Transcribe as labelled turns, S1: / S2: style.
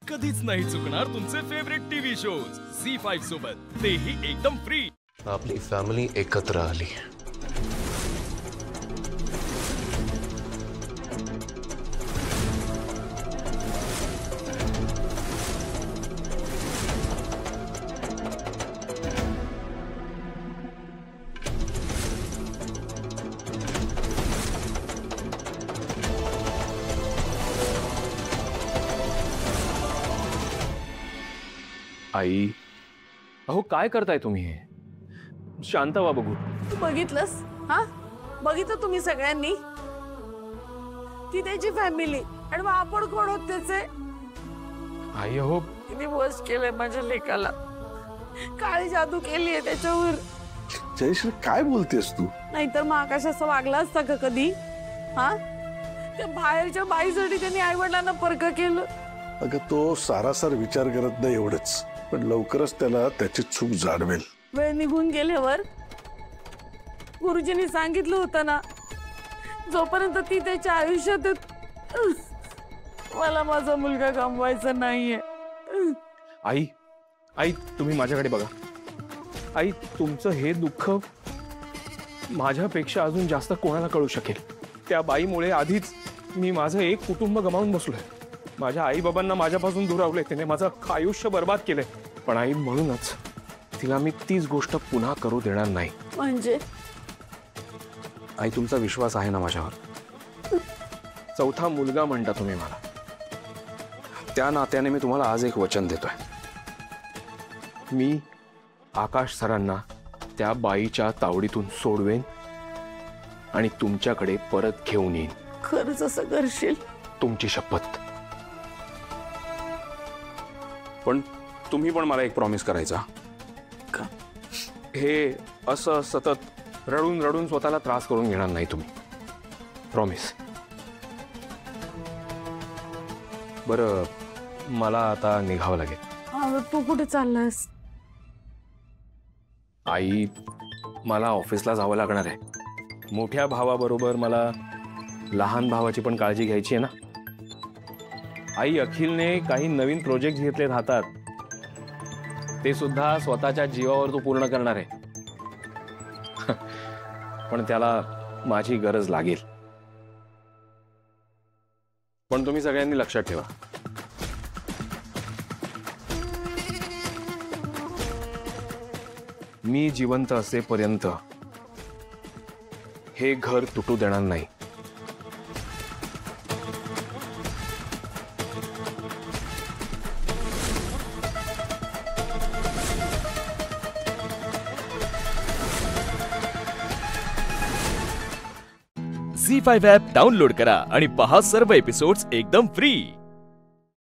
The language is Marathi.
S1: कधीच नाही चुकणार तुमचे फेवरेट टीव्ही शोज झी5 सोबत, तेही एकदम फ्री।
S2: आपली फॅमिली एकत्र आली।
S3: आई, अहो काय करताय तुम्ही? शांत व्हा बघू।
S4: तू बघितलंस? हा, बघितलं तुम्ही सगळ्यांनी? ती त्याची फॅमिली आणि मग आपण कोण होत त्याचे?
S3: आई अहो,
S4: तिने वश केलंय माझ्या लेकाला, काळी जादू केलीये त्याच्यावर।
S5: जयश्री काय बोलतेस तू?
S4: नाहीतर मग आकाश असं वागला असता का कधी? हा, त्या बाहेरच्या बाईसाठी त्यांनी आई वडिलांना परक केलं।
S5: अगं तो सारासार विचार करत नाही एवढंच, पण लवकरच त्याला त्याची चूक जाणवेल।
S4: वेळ निघून गेल्यावर गुरुजींनी सांगितलं होतं ना, जोपर्यंत ती त्याच्या आयुष्यात मला माझा मुलगा गमवायचा नाहीये।
S3: आई, आई तुम्ही माझ्याकडे बघा। आई, तुमचं हे दुःख माझ्यापेक्षा अजून जास्त कोणाला कळू शकेल? त्या बाईमुळे आधीच मी माझं एक कुटुंब गमावून बसलोय। माझ्या आई बाबांना माझ्यापासून दुरावले, तिने माझं आयुष्य बर्बाद केलंय। पण आई, म्हणूनच तिला मी तीच गोष्ट पुन्हा करू देणार नाही।
S4: म्हणजे
S3: आई, तुमचा विश्वास आहे ना माझ्यावर? चौथा मुलगा म्हणता तुम्ही मला, त्या नात्याने मी तुम्हाला आज एक वचन देतोय। मी आकाश सरांना त्या बाईच्या तावडीतून सोडवेन आणि तुमच्याकडे परत घेऊन येईन।
S4: खरंच असं करशील?
S3: तुमची शपथ। पण तुम्ही पण मला एक प्रॉमिस करायचा
S4: का?
S3: हे असं सतत रडून रडून स्वतःला त्रास करून घेणार नाही तुम्ही। प्रॉमिस। बरं, मला आता निघावं लागेल।
S4: तू कुठे चाललास?
S3: आई, मला ऑफिसला जावं लागणार आहे। मोठ्या भावाबरोबर मला लहान भावाची पण काळजी घ्यायची आहे ना। आई, अखिलने काही नवीन प्रोजेक्ट घेतलेत हातात, ते सुद्धा स्वतःच्या जीवावर तो पूर्ण करणार आहे। पण त्याला माझी गरज लागेल। पण तुम्ही सगळ्यांनी लक्षात ठेवा, मी जिवंत असेपर्यंत हे घर तुटू देणार नाही।
S1: झी5 ॲप डाउनलोड करा आणि पहा सर्व एपिसोड्स एकदम फ्री।